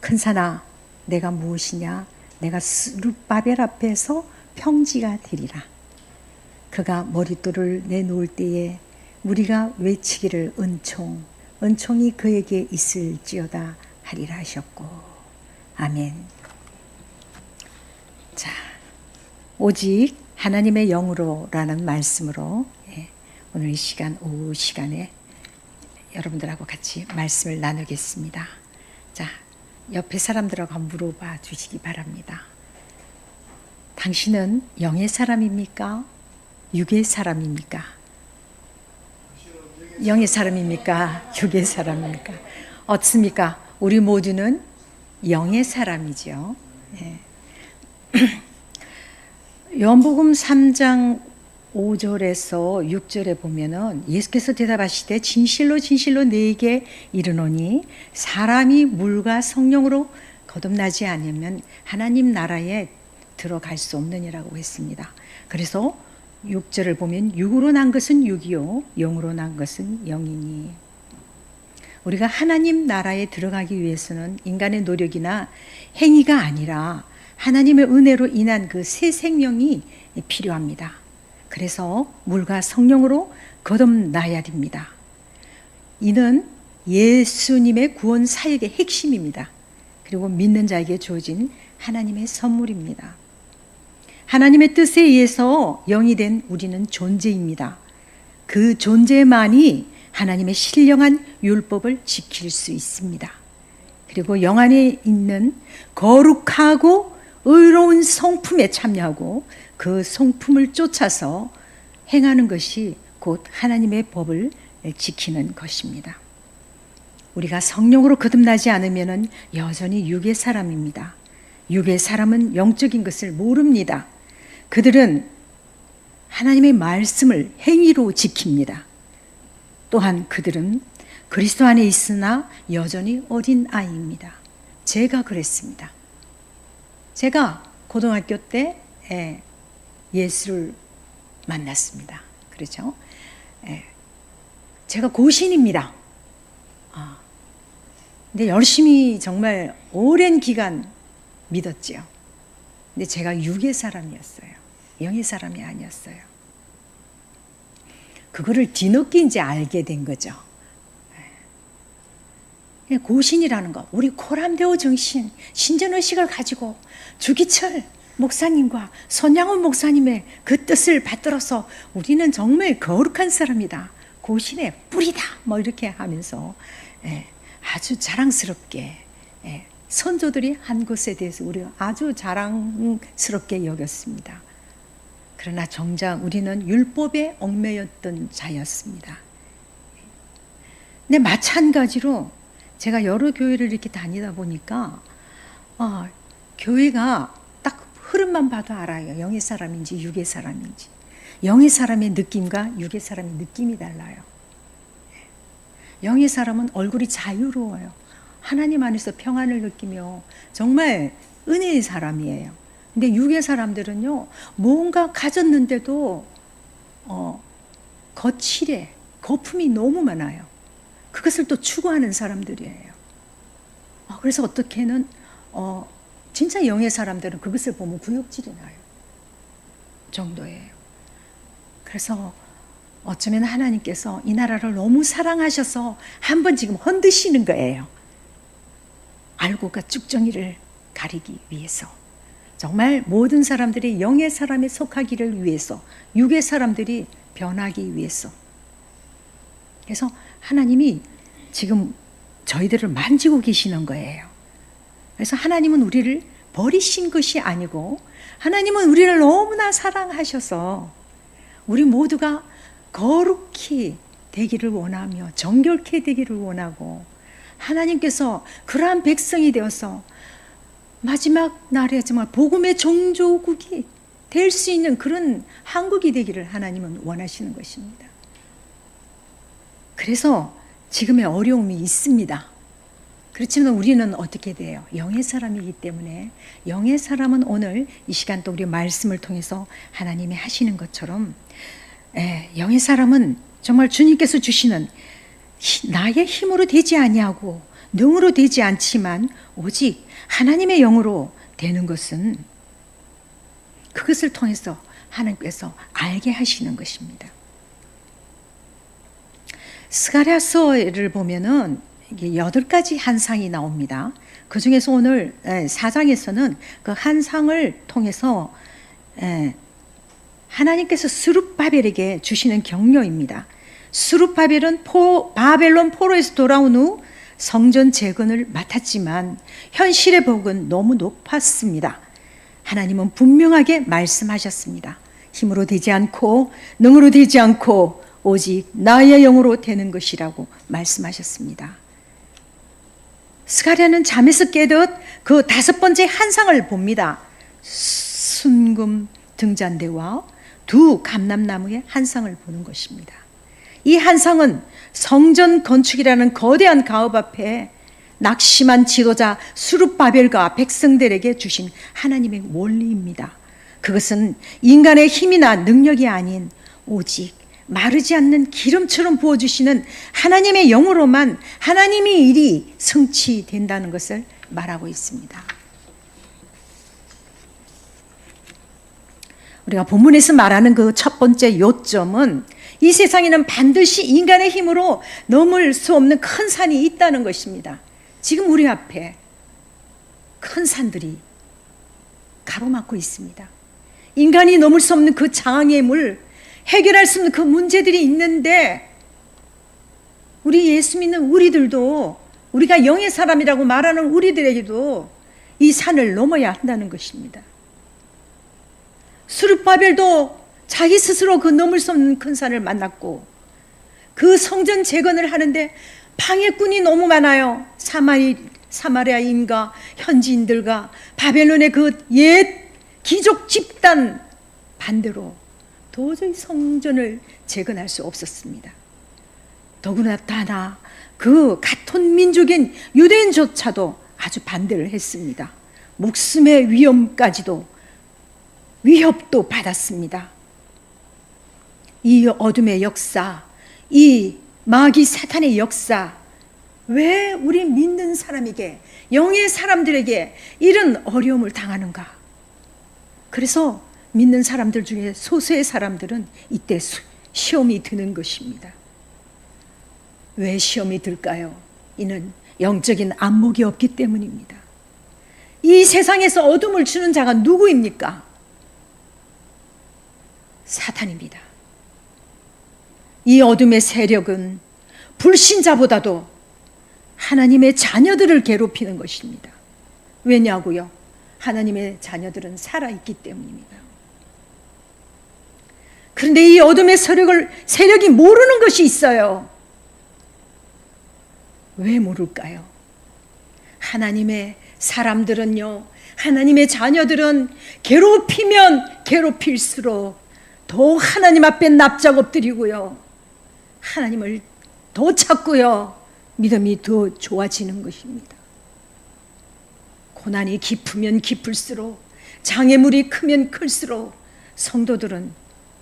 큰 산아 내가 무엇이냐? 내가 스룹바벨 앞에서 평지가 되리라. 그가 머릿돌을 내놓을 때에 우리가 외치기를 은총이 그에게 있을지어다 하리라 하셨고. 아멘. 자, 오직 하나님의 영으로라는 말씀으로 오늘 이 시간, 오후 시간에 여러분들하고 같이 말씀을 나누겠습니다. 자, 옆에 사람들하고 한번 물어봐 주시기 바랍니다. 당신은 영의 사람입니까? 육의 사람입니까? 영의 사람입니까? 육의 사람입니까? 어떻습니까? 우리 모두는 영의 사람이죠. 예. 요한복음 3장 5절에서 6절에 보면은 예수께서 대답하시되 진실로 진실로 너에게 이르노니 사람이 물과 성령으로 거듭나지 않으면 하나님 나라에 들어갈 수 없느니라고 했습니다. 그래서 6절을 보면 육으로 난 것은 육이요 영으로 난 것은 영이니. 우리가 하나님 나라에 들어가기 위해서는 인간의 노력이나 행위가 아니라 하나님의 은혜로 인한 그 새 생명이 필요합니다. 그래서 물과 성령으로 거듭나야 됩니다. 이는 예수님의 구원 사역의 핵심입니다. 그리고 믿는 자에게 주어진 하나님의 선물입니다. 하나님의 뜻에 의해서 영이 된 우리는 존재입니다. 그 존재만이 하나님의 신령한 율법을 지킬 수 있습니다. 그리고 영 안에 있는 거룩하고 의로운 성품에 참여하고 그 성품을 쫓아서 행하는 것이 곧 하나님의 법을 지키는 것입니다. 우리가 성령으로 거듭나지 않으면 여전히 육의 사람입니다. 육의 사람은 영적인 것을 모릅니다. 그들은 하나님의 말씀을 행위로 지킵니다. 또한 그들은 그리스도 안에 있으나 여전히 어린 아이입니다. 제가 그랬습니다. 제가 고등학교 때 예수를 만났습니다. 그렇죠? 제가 고신입니다. 근데 열심히 정말 오랜 기간 믿었죠. 근데 제가 육의 사람이었어요. 영의 사람이 아니었어요. 그거를 뒤늦게 이제 알게 된 거죠. 고신이라는 거, 우리 코람데오 정신, 신전의식을 가지고 주기철 목사님과 손양원 목사님의 그 뜻을 받들어서 우리는 정말 거룩한 사람이다. 고신의 뿌리다. 뭐 이렇게 하면서 아주 자랑스럽게 선조들이 한 것에 대해서 우리가 아주 자랑스럽게 여겼습니다. 그러나 정작 우리는 율법에 얽매였던 자였습니다. 근데 마찬가지로 제가 여러 교회를 이렇게 다니다 보니까 교회가 딱 흐름만 봐도 알아요. 영의 사람인지 육의 사람인지. 영의 사람의 느낌과 육의 사람의 느낌이 달라요. 영의 사람은 얼굴이 자유로워요. 하나님 안에서 평안을 느끼며 정말 은혜의 사람이에요. 근데 육의 사람들은요, 뭔가 가졌는데도 거칠해, 거품이 너무 많아요. 그것을 또 추구하는 사람들이에요. 그래서 어떻게는 진짜 영의 사람들은 그것을 보면 구역질이 나요. 정도예요. 그래서 어쩌면 하나님께서 이 나라를 너무 사랑하셔서 한번 지금 흔드시는 거예요. 알고가 쭉정이를 가리기 위해서. 정말 모든 사람들이 영의 사람에 속하기를 위해서, 육의 사람들이 변하기 위해서. 그래서 하나님이 지금 저희들을 만지고 계시는 거예요. 그래서 하나님은 우리를 버리신 것이 아니고 하나님은 우리를 너무나 사랑하셔서 우리 모두가 거룩히 되기를 원하며 정결케 되기를 원하고 하나님께서 그러한 백성이 되어서 마지막 날에 정말 복음의 종조국이 될 수 있는 그런 한국이 되기를 하나님은 원하시는 것입니다. 그래서 지금의 어려움이 있습니다. 그렇지만 우리는 어떻게 돼요? 영의 사람이기 때문에 영의 사람은 오늘 이 시간 또 우리 말씀을 통해서 하나님이 하시는 것처럼 영의 사람은 정말 주님께서 주시는 나의 힘으로 되지 아니하고 능으로 되지 않지만 오직 하나님의 영으로 되는 것은 그것을 통해서 하나님께서 알게 하시는 것입니다. 스가랴서를 보면은 이게 8가지 한상이 나옵니다. 그 중에서 오늘 4장에서는 그 한상을 통해서 하나님께서 스룹바벨에게 주시는 격려입니다. 스룹바벨은 바벨론 포로에서 돌아온 후 성전 재건을 맡았지만 현실의 복은 너무 높았습니다. 하나님은 분명하게 말씀하셨습니다. 힘으로 되지 않고 능으로 되지 않고 오직 나의 영으로 되는 것이라고 말씀하셨습니다. 스가랴는 잠에서 깨듯 그 5번째 한상을 봅니다. 순금 등잔대와 2 감람나무의 한상을 보는 것입니다. 이 한상은 성전 건축이라는 거대한 가업 앞에 낙심한 지도자 스룹바벨과 백성들에게 주신 하나님의 원리입니다. 그것은 인간의 힘이나 능력이 아닌 오직 마르지 않는 기름처럼 부어주시는 하나님의 영으로만 하나님의 일이 성취된다는 것을 말하고 있습니다. 우리가 본문에서 말하는 그 첫 번째 요점은 이 세상에는 반드시 인간의 힘으로 넘을 수 없는 큰 산이 있다는 것입니다. 지금 우리 앞에 큰 산들이 가로막고 있습니다. 인간이 넘을 수 없는 그 장애물, 해결할 수 없는 그 문제들이 있는데 우리 예수 믿는 우리들도, 우리가 영의 사람이라고 말하는 우리들에게도 이 산을 넘어야 한다는 것입니다. 스룹바벨도 자기 스스로 그 넘을 수 없는 큰 산을 만났고 그 성전 재건을 하는데 방해꾼이 너무 많아요. 사마리아인과 현지인들과 바벨론의 그 옛 귀족 집단 반대로 도저히 성전을 재건할 수 없었습니다. 더구나 그 같은 민족인 유대인조차도 아주 반대를 했습니다. 목숨의 위협도 받았습니다. 이 어둠의 역사, 이 마귀 사탄의 역사, 왜 우리 믿는 사람에게, 영의 사람들에게 이런 어려움을 당하는가? 그래서 믿는 사람들 중에 소수의 사람들은 이때 시험이 드는 것입니다. 왜 시험이 들까요? 이는 영적인 안목이 없기 때문입니다. 이 세상에서 어둠을 주는 자가 누구입니까? 사탄입니다. 이 어둠의 세력은 불신자보다도 하나님의 자녀들을 괴롭히는 것입니다. 왜냐고요? 하나님의 자녀들은 살아있기 때문입니다. 그런데 이 어둠의 세력이 모르는 것이 있어요. 왜 모를까요? 하나님의 사람들은요, 하나님의 자녀들은 괴롭히면 괴롭힐수록 더 하나님 앞에 납작 엎드리고요, 하나님을 더 찾고요, 믿음이 더 좋아지는 것입니다. 고난이 깊으면 깊을수록, 장애물이 크면 클수록 성도들은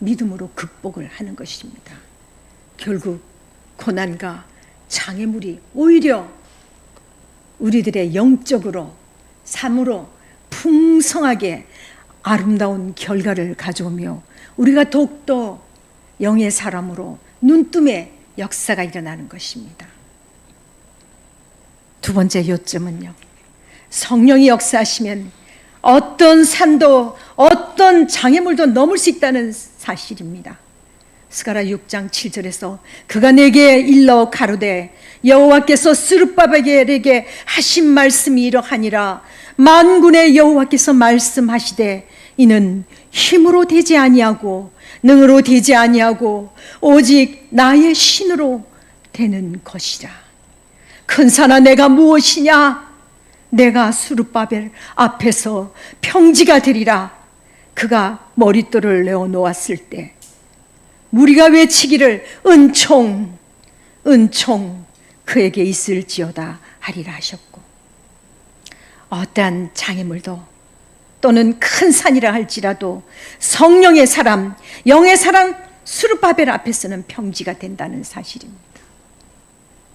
믿음으로 극복을 하는 것입니다. 결국 고난과 장애물이 오히려 우리들의 영적으로, 삶으로 풍성하게 아름다운 결과를 가져오며 우리가 더욱더 영의 사람으로 눈뜸의 역사가 일어나는 것입니다. 두 번째 요점은요, 성령이 역사하시면 어떤 산도 어떤 장애물도 넘을 수 있다는 사실입니다. 스가랴 6장 7절에서 그가 내게 일러 가로되 여호와께서 스룹바벨에게 하신 말씀이 이러하니라. 만군의 여호와께서 말씀하시되 이는 힘으로 되지 아니하고 능으로 되지 아니하고 오직 나의 신으로 되는 것이라. 큰 산아 내가 무엇이냐? 내가 스룹바벨 앞에서 평지가 되리라. 그가 머릿돌을 내어 놓았을 때 무리가 외치기를 은총 은총 그에게 있을지어다 하리라 하셨고, 어떠한 장애물도 또는 큰 산이라 할지라도 성령의 사람, 영의 사람 스룹바벨 앞에서는 평지가 된다는 사실입니다.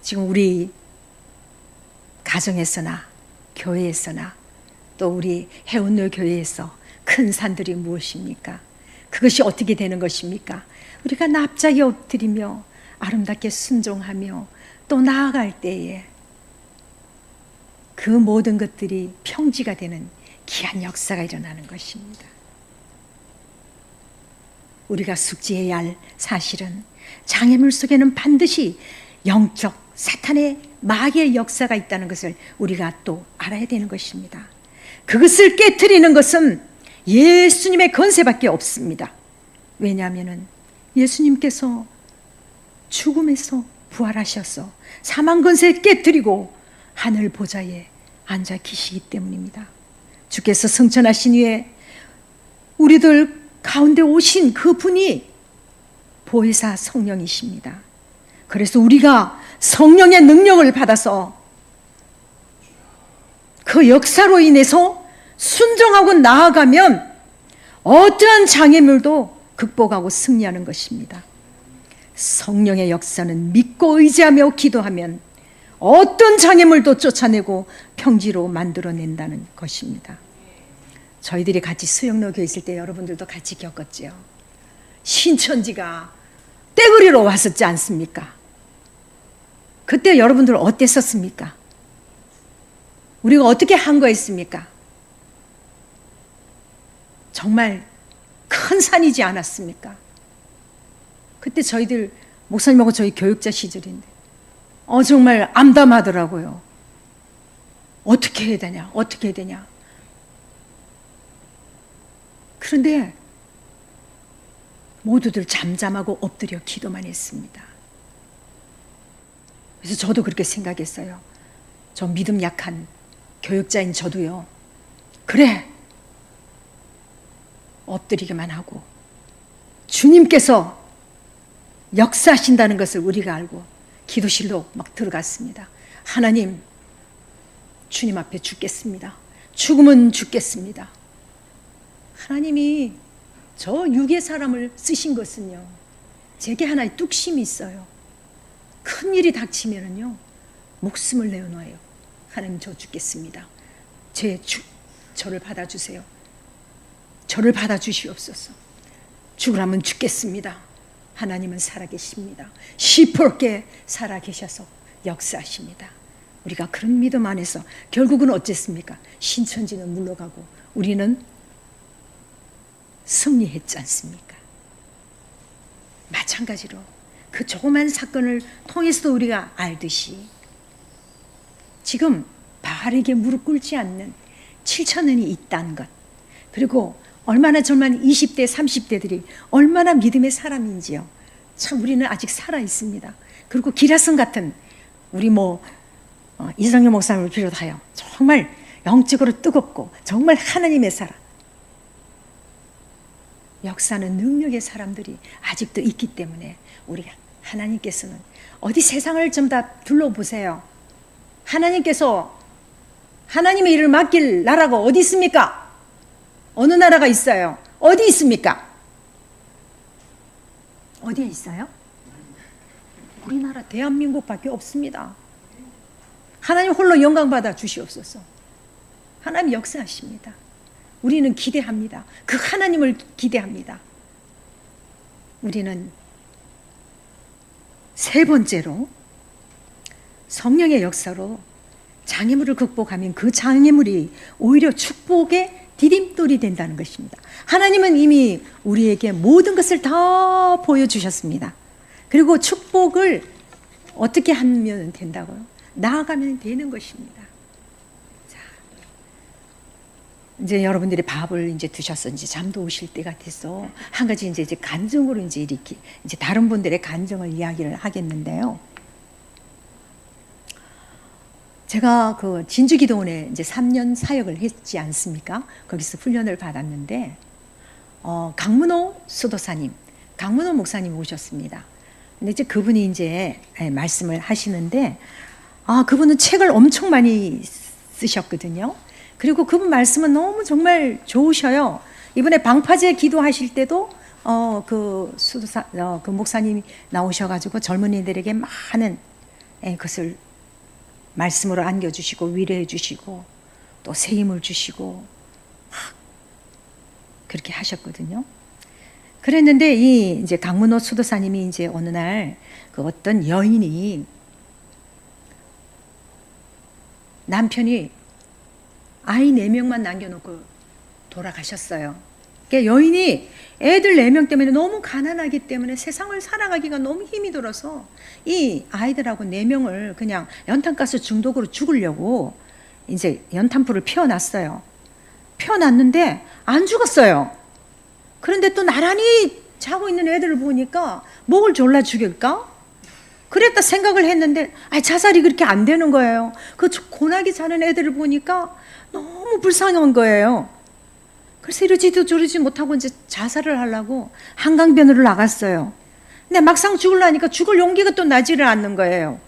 지금 우리 가정에서나 교회에서나 또 우리 해운로 교회에서 큰 산들이 무엇입니까? 그것이 어떻게 되는 것입니까? 우리가 납작이 엎드리며 아름답게 순종하며 또 나아갈 때에 그 모든 것들이 평지가 되는 귀한 역사가 일어나는 것입니다. 우리가 숙지해야 할 사실은 장애물 속에는 반드시 영적 사탄의 마귀의 역사가 있다는 것을 우리가 또 알아야 되는 것입니다. 그것을 깨트리는 것은 예수님의 권세밖에 없습니다. 왜냐하면 예수님께서 죽음에서 부활하셔서 사망 권세 깨트리고 하늘 보좌에 앉아 계시기 때문입니다. 주께서 승천하신 후에 우리들 가운데 오신 그 분이 보혜사 성령이십니다. 그래서 우리가 성령의 능력을 받아서 그 역사로 인해서 순종하고 나아가면 어떠한 장애물도 극복하고 승리하는 것입니다. 성령의 역사는 믿고 의지하며 기도하면 어떤 장애물도 쫓아내고 평지로 만들어낸다는 것입니다. 저희들이 같이 수영로 교회 있을 때 여러분들도 같이 겪었지요. 신천지가 떼거리로 왔었지 않습니까? 그때 여러분들 어땠었습니까? 우리가 어떻게 한 거였습니까? 정말 큰 산이지 않았습니까? 그때 저희들 목사님하고 저희 교육자 시절인데 정말 암담하더라고요. 어떻게 해야 되냐? 어떻게 해야 되냐? 그런데 모두들 잠잠하고 엎드려 기도만 했습니다. 그래서 저도 그렇게 생각했어요. 저 믿음 약한 교육자인 저도요. 그래, 엎드리기만 하고 주님께서 역사하신다는 것을 우리가 알고 기도실로 막 들어갔습니다. 하나님, 주님 앞에 죽겠습니다. 죽으면 죽겠습니다. 하나님이 저 육의 사람을 쓰신 것은요, 제게 하나의 뚝심이 있어요. 큰 일이 닥치면은요, 목숨을 내어놓아요. 하나님, 저 죽겠습니다. 저를 받아주세요. 저를 받아주시옵소서. 죽으라면 죽겠습니다. 하나님은 살아계십니다. 시퍼렇게 살아계셔서 역사하십니다. 우리가 그런 믿음 안에서 결국은 어쨌습니까? 신천지는 물러가고 우리는 승리했지 않습니까? 마찬가지로 그 조그만 사건을 통해서도 우리가 알듯이 지금 바알에게 무릎 꿇지 않는 7,000원이 있다는 것, 그리고 얼마나 젊은 20대, 30대들이 얼마나 믿음의 사람인지요. 참 우리는 아직 살아 있습니다. 그리고 기라성 같은 우리 이성열 목사님을 비롯하여 정말 영적으로 뜨겁고 정말 하나님의 사람, 역사는 능력의 사람들이 아직도 있기 때문에 우리 하나님께서는 어디 세상을 좀 다 둘러보세요. 하나님께서 하나님의 일을 맡길 나라가 어디 있습니까? 어느 나라가 있어요? 어디 있습니까? 어디에 있어요? 우리나라 대한민국밖에 없습니다. 하나님 홀로 영광 받아 주시옵소서. 하나님 역사하십니다. 우리는 기대합니다. 그 하나님을 기대합니다. 우리는 세 번째로 성령의 역사로 장애물을 극복하면 그 장애물이 오히려 축복의 디딤돌이 된다는 것입니다. 하나님은 이미 우리에게 모든 것을 다 보여주셨습니다. 그리고 축복을 어떻게 하면 된다고요? 나아가면 되는 것입니다. 자, 이제 여러분들이 밥을 이제 드셔서 이제 잠도 오실 때가 돼서 한 가지 이제 간증으로 이제 이렇게 이제 다른 분들의 간증을 이야기를 하겠는데요. 제가 그 진주기도원에 이제 3년 사역을 했지 않습니까? 거기서 훈련을 받았는데, 강문호 수도사님, 강문호 목사님 오셨습니다. 근데 이제 그분이 이제 말씀을 하시는데, 그분은 책을 엄청 많이 쓰셨거든요. 그리고 그분 말씀은 너무 정말 좋으셔요. 이번에 방파제 기도하실 때도, 그 목사님이 나오셔가지고 젊은이들에게 많은 것을 말씀으로 안겨주시고 위로해 주시고 또 새 힘을 주시고 막 그렇게 하셨거든요. 그랬는데 이 이제 강문호 수도사님이 이제 어느 날 그 어떤 여인이 남편이 아이 4명만 남겨놓고 돌아가셨어요. 그러니까 여인이 애들 4명 때문에 너무 가난하기 때문에 세상을 살아가기가 너무 힘이 들어서 이 아이들하고 4명을 그냥 연탄가스 중독으로 죽으려고 이제 연탄불을 피워놨어요. 피워놨는데 안 죽었어요. 그런데 또 나란히 자고 있는 애들을 보니까 목을 졸라 죽일까? 그랬다 생각을 했는데 자살이 그렇게 안 되는 거예요. 그 고나게 자는 애들을 보니까 너무 불쌍한 거예요. 그래서 이러지도 저러지 못하고 이제 자살을 하려고 한강변으로 나갔어요. 근데 막상 죽으려니까 죽을 용기가 또 나지를 않는 거예요.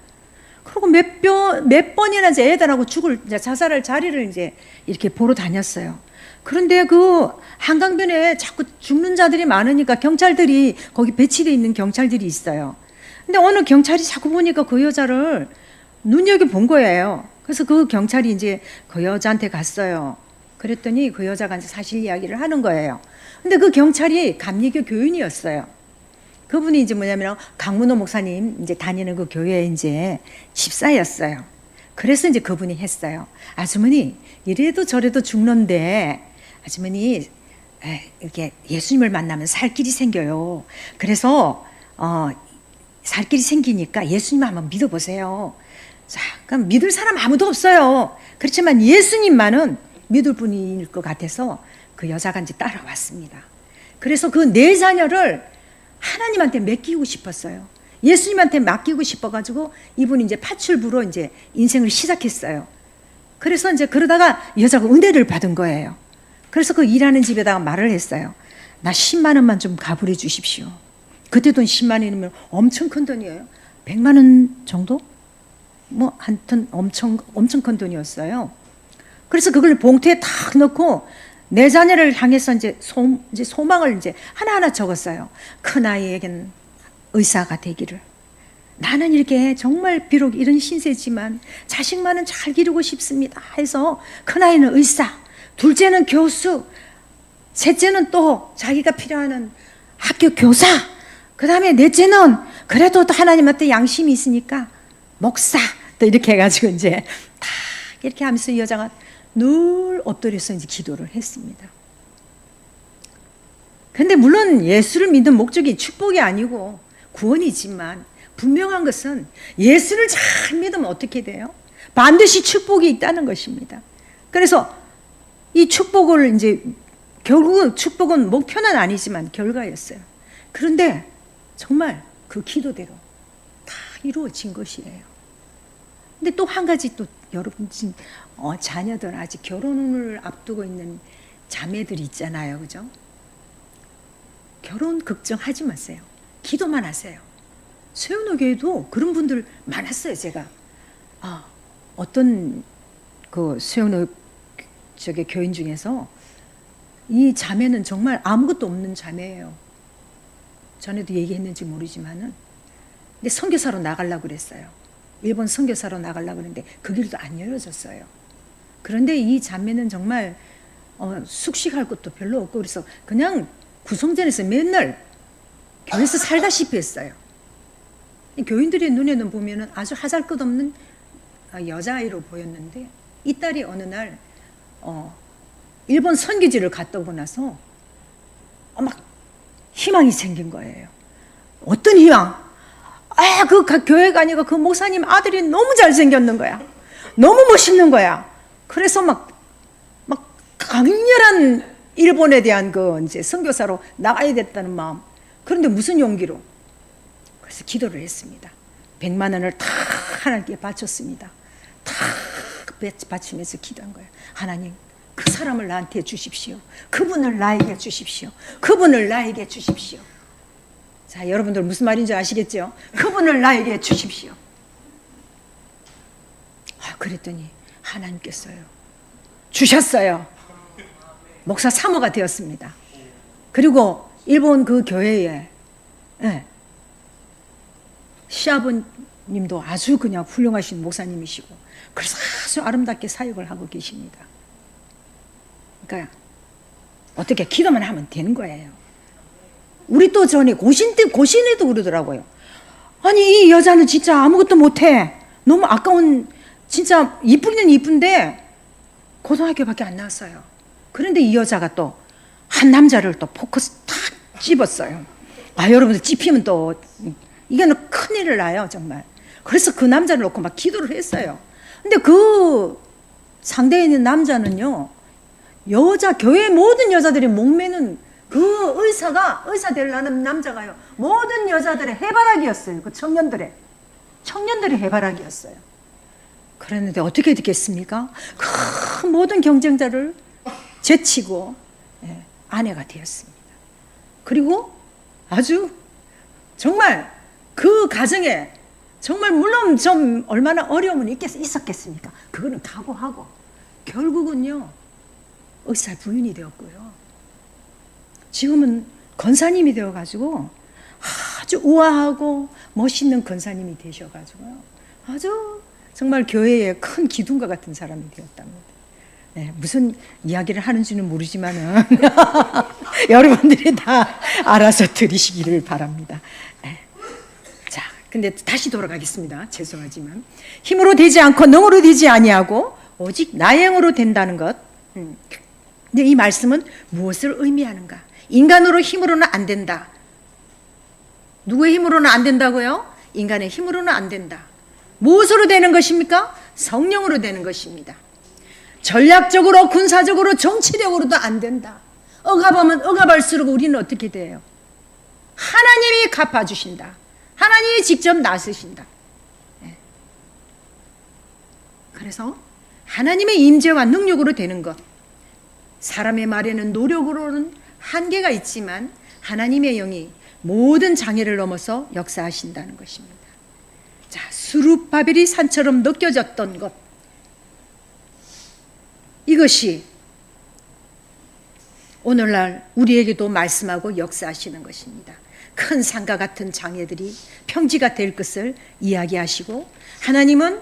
그리고 몇 번이나 이제 애들하고 자살할 자리를 이제 이렇게 보러 다녔어요. 그런데 그 한강변에 자꾸 죽는 자들이 많으니까 경찰들이 거기 배치되어 있는 경찰들이 있어요. 근데 어느 경찰이 자꾸 보니까 그 여자를 눈여겨본 거예요. 그래서 그 경찰이 이제 그 여자한테 갔어요. 그랬더니 그 여자가 이제 사실 이야기를 하는 거예요. 근데 그 경찰이 감리교 교인이었어요. 그분이 이제 뭐냐면 강문호 목사님 이제 다니는 그 교회에 이제 집사였어요. 그래서 이제 그분이 했어요. 아주머니, 이래도 저래도 죽는데 아주머니 이렇게 예수님을 만나면 살 길이 생겨요. 그래서 살 길이 생기니까 예수님 한번 믿어보세요. 자, 그럼 믿을 사람 아무도 없어요. 그렇지만 예수님만은 믿을 분일 것 같아서 그 여자가 이제 따라왔습니다. 그래서 그 4자녀를 하나님한테 맡기고 싶었어요. 예수님한테 맡기고 싶어가지고 이분이 이제 파출부로 이제 인생을 시작했어요. 그래서 이제 그러다가 여자가 은혜를 받은 거예요. 그래서 그 일하는 집에다가 말을 했어요. 나 10만 원만 좀 가불해 주십시오. 그때 돈 10만 원이면 엄청 큰 돈이에요. 100만 원 정도? 뭐 하여튼 엄청 큰 돈이었어요. 그래서 그걸 봉투에 탁 넣고 4자녀를 향해서 이제 소망을 이제 하나하나 적었어요. 큰아이에겐 의사가 되기를. 나는 이렇게 정말 비록 이런 신세지만 자식만은 잘 기르고 싶습니다 해서 큰아이는 의사, 둘째는 교수, 셋째는 또 자기가 필요하는 학교 교사, 그 다음에 넷째는 그래도 또 하나님한테 양심이 있으니까 목사, 또 이렇게 해가지고 이제 다 이렇게 하면서 이 여자가 늘 엎드려서 이제 기도를 했습니다. 근데 물론 예수를 믿는 목적이 축복이 아니고 구원이지만 분명한 것은 예수를 잘 믿으면 어떻게 돼요? 반드시 축복이 있다는 것입니다. 그래서 이 축복을 이제 결국은 축복은 목표는 아니지만 결과였어요. 그런데 정말 그 기도대로 다 이루어진 것이에요. 근데 또 한 가지 또 여러분 자녀들 아직 결혼을 앞두고 있는 자매들이 있잖아요. 그죠? 결혼 걱정하지 마세요. 기도만 하세요. 세운호 교회도 그런 분들 많았어요. 제가 어떤 그 세운호 교인 중에서 이 자매는 정말 아무것도 없는 자매예요. 전에도 얘기했는지 모르지만은 근데 선교사로 나가려고 그랬어요. 일본 선교사로 나가려고 그랬는데 그 길도 안 열어졌어요. 그런데 이 자매는 정말 숙식할 것도 별로 없고 그래서 그냥 구성전에서 맨날 교회에서 살다시피 했어요. 교인들의 눈에는 보면은 아주 하잘것없는 여자아이로 보였는데 이 딸이 어느 날 일본 선교지를 갔다 오고 나서 막 희망이 생긴 거예요. 어떤 희망? 그 교회 가니까 그 목사님 아들이 너무 잘생겼는 거야. 너무 멋있는 거야. 그래서 막 강렬한 일본에 대한 그 이제 선교사로 나가야 됐다는 마음. 그런데 무슨 용기로? 그래서 기도를 했습니다. 100만 원을 다 하나님께 바쳤습니다. 다 바치면서 기도한 거예요. 하나님, 그 사람을 나한테 주십시오. 그분을 나에게 주십시오. 그분을 나에게 주십시오. 자, 여러분들 무슨 말인지 아시겠죠? 그분을 나에게 주십시오. 그랬더니 하나님께서요. 주셨어요. 목사 사모가 되었습니다. 그리고 일본 그 교회에 시아버님 님도 아주 그냥 훌륭하신 목사님이시고 그래서 아주 아름답게 사역을 하고 계십니다. 그러니까 어떻게 기도만 하면 되는 거예요. 우리 또 전에 고신에도 그러더라고요. 아니 이 여자는 진짜 아무것도 못해. 너무 아까운, 진짜 이쁘기는 이쁜데 고등학교밖에 안 나왔어요. 그런데 이 여자가 또 한 남자를 또 포커스 탁 집었어요. 아, 여러분들 찝히면 또 이거는 큰일을 나요, 정말. 그래서 그 남자를 놓고 막 기도를 했어요. 근데 그 상대에 있는 남자는요, 교회 모든 여자들이 목매는 그 의사 되려는 남자가요, 모든 여자들의 해바라기였어요. 그 청년들의 해바라기였어요. 그랬는데 어떻게 됐겠습니까? 그 모든 경쟁자를 제치고 아내가 되었습니다. 그리고 아주 정말 그 가정에 정말 물론 좀 얼마나 어려움은 있었겠습니까? 그거는 각오하고 결국은요 의사 부인이 되었고요. 지금은 권사님이 되어가지고 아주 우아하고 멋있는 권사님이 되셔가지고요. 아주 정말 교회의 큰 기둥과 같은 사람이 되었답니다. 네, 무슨 이야기를 하는지는 모르지만은 여러분들이 다 알아서 들으시기를 바랍니다. 네. 자, 근데 다시 돌아가겠습니다. 죄송하지만 힘으로 되지 않고 능으로 되지 아니하고 오직 나의 영으로 된다는 것. 근데 이 말씀은 무엇을 의미하는가? 인간으로 힘으로는 안 된다. 누구의 힘으로는 안 된다고요? 인간의 힘으로는 안 된다. 무엇으로 되는 것입니까? 성령으로 되는 것입니다. 전략적으로, 군사적으로, 정치력으로도 안 된다. 억압하면 억압할수록 우리는 어떻게 돼요? 하나님이 갚아주신다. 하나님이 직접 나서신다. 그래서 하나님의 임재와 능력으로 되는 것. 사람의 말에는 노력으로는 한계가 있지만 하나님의 영이 모든 장애를 넘어서 역사하신다는 것입니다. 자, 수룹바벨이 산처럼 느껴졌던 것. 이것이 오늘날 우리에게도 말씀하고 역사하시는 것입니다. 큰 산과 같은 장애들이 평지가 될 것을 이야기하시고 하나님은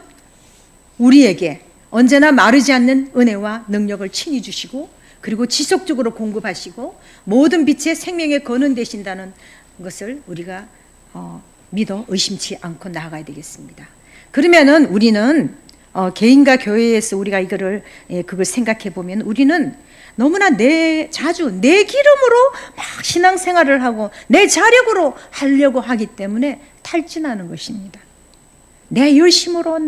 우리에게 언제나 마르지 않는 은혜와 능력을 친히 주시고 그리고 지속적으로 공급하시고 모든 빛의 생명의 근원 되신다는 것을 우리가 믿어 의심치 않고 나아가야 되겠습니다. 그러면은 우리는 개인과 교회에서 우리가 그걸 생각해 보면 우리는 너무나 자주 내 기름으로 막 신앙생활을 하고 내 자력으로 하려고 하기 때문에 탈진하는 것입니다. 내 열심으로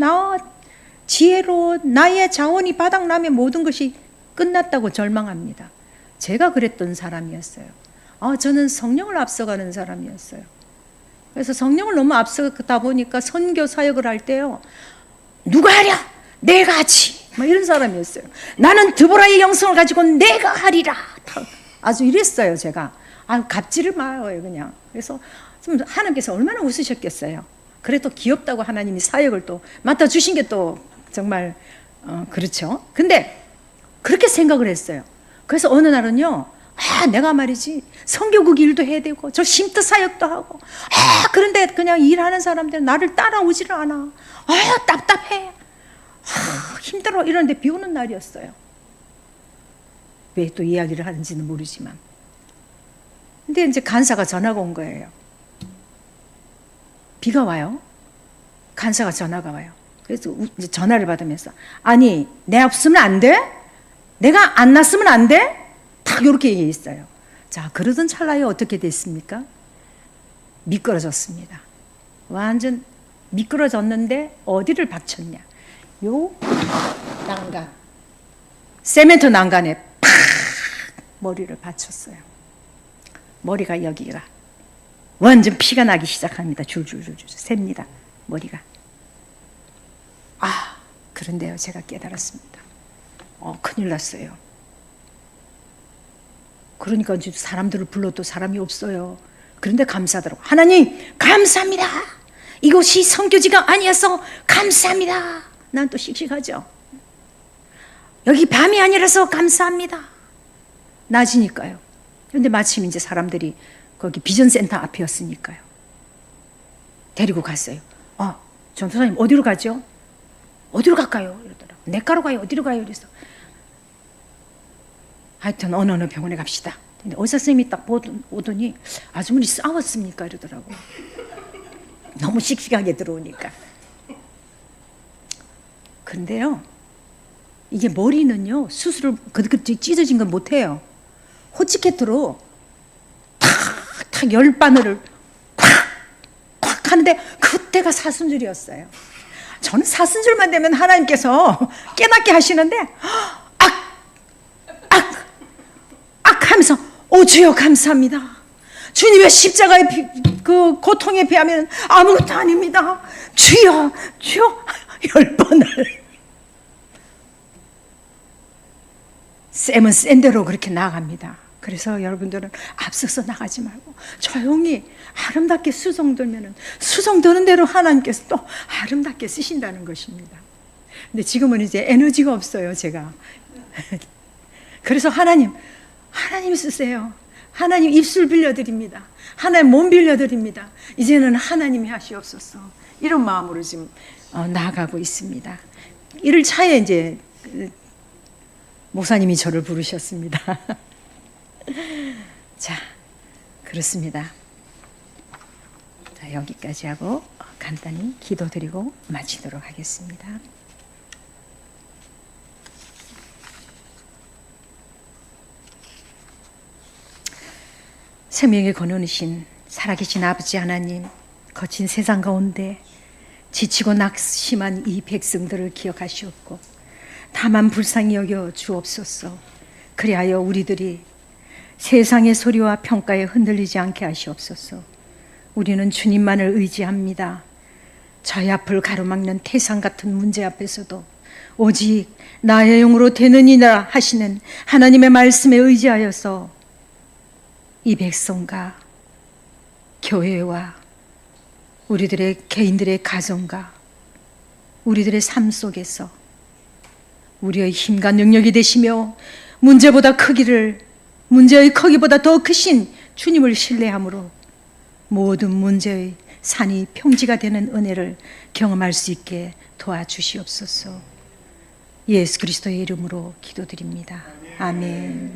지혜로 나의 자원이 바닥나면 모든 것이 끝났다고 절망합니다. 제가 그랬던 사람이었어요. 저는 성령을 앞서가는 사람이었어요. 그래서 성령을 너무 앞서다 보니까 선교 사역을 할 때요. 누가 하랴? 내가 하지. 이런 사람이었어요. 나는 드보라의 영성을 가지고 내가 하리라. 아주 이랬어요, 제가. 갚지를 마요, 그냥. 그래서 좀 하나님께서 얼마나 웃으셨겠어요. 그래도 귀엽다고 하나님이 사역을 또 맡아주신 게 또 정말, 그렇죠. 근데 그렇게 생각을 했어요. 그래서 어느 날은요, 내가 말이지, 선교국 일도 해야 되고, 저 쉼터 사역도 하고, 그런데 그냥 일하는 사람들은 나를 따라오지를 않아. 답답해. 힘들어. 이러는데 비 오는 날이었어요. 왜 또 이야기를 하는지는 모르지만. 근데 이제 간사가 전화가 온 거예요. 비가 와요. 간사가 전화가 와요. 그래서 이제 전화를 받으면서, 아니, 내 없으면 안 돼? 내가 안 났으면 안 돼? 딱 이렇게 얘기했어요. 자, 그러던 찰나에 어떻게 됐습니까? 미끄러졌습니다. 완전 미끄러졌는데 어디를 받쳤냐? 요 난간, 세멘트 난간에 팍 머리를 받쳤어요. 머리가 여기가 완전 피가 나기 시작합니다. 줄줄줄줄 셉니다. 머리가. 그런데요, 제가 깨달았습니다. 큰일 났어요. 그러니까 이제 사람들을 불러도 사람이 없어요. 그런데 감사하더라고. 하나님 감사합니다. 이곳이 선교지가 아니어서 감사합니다. 난 또 씩씩하죠. 여기 밤이 아니라서 감사합니다. 낮이니까요. 그런데 마침 이제 사람들이 거기 비전센터 앞이었으니까요. 데리고 갔어요. 전도사님 어디로 가죠? 어디로 갈까요? 이러더라고. 내과로 가요? 어디로 가요? 그래서 하여튼 어느 병원에 갑시다. 근데 의사 선생님이 딱 오더니 아주머니 싸웠습니까? 이러더라고. 너무 씩씩하게 들어오니까. 그런데요, 이게 머리는요, 수술을 찢어진 건 못해요. 호치케트로 탁탁 열 바늘을 탁탁 하는데 그때가 사순절이었어요. 저는 사순절만 되면 하나님께서 깨닫게 하시는데 악 하면서 주여 감사합니다. 주님의 십자가의 그 고통에 비하면 아무것도 아닙니다. 주여 10번을 쌤은 센 대로 그렇게 나갑니다. 그래서 여러분들은 앞서서 나가지 말고 조용히 아름답게 수송들면은 수송되는 대로 하나님께서 또 아름답게 쓰신다는 것입니다. 근데 지금은 이제 에너지가 없어요, 제가. 그래서 하나님 쓰세요. 하나님 입술 빌려드립니다. 하나님 몸 빌려드립니다. 이제는 하나님이 하시옵소서. 이런 마음으로 지금 나아가고 있습니다. 1월 차에 이제 목사님이 저를 부르셨습니다. 자, 그렇습니다. 자, 여기까지 하고 간단히 기도드리고 마치도록 하겠습니다. 생명의 근원이신 살아계신 아버지 하나님, 거친 세상 가운데 지치고 낙심한 이 백성들을 기억하시옵고 다만 불쌍히 여겨 주옵소서. 그리하여 우리들이 세상의 소리와 평가에 흔들리지 않게 하시옵소서. 우리는 주님만을 의지합니다. 저희 앞을 가로막는 태산 같은 문제 앞에서도 오직 나의 영으로 되느니라 하시는 하나님의 말씀에 의지하여서 이 백성과 교회와 우리들의 개인들의 가정과 우리들의 삶 속에서 우리의 힘과 능력이 되시며 문제의 크기보다 더 크신 주님을 신뢰함으로 모든 문제의 산이 평지가 되는 은혜를 경험할 수 있게 도와주시옵소서. 예수 그리스도의 이름으로 기도드립니다. 아멘.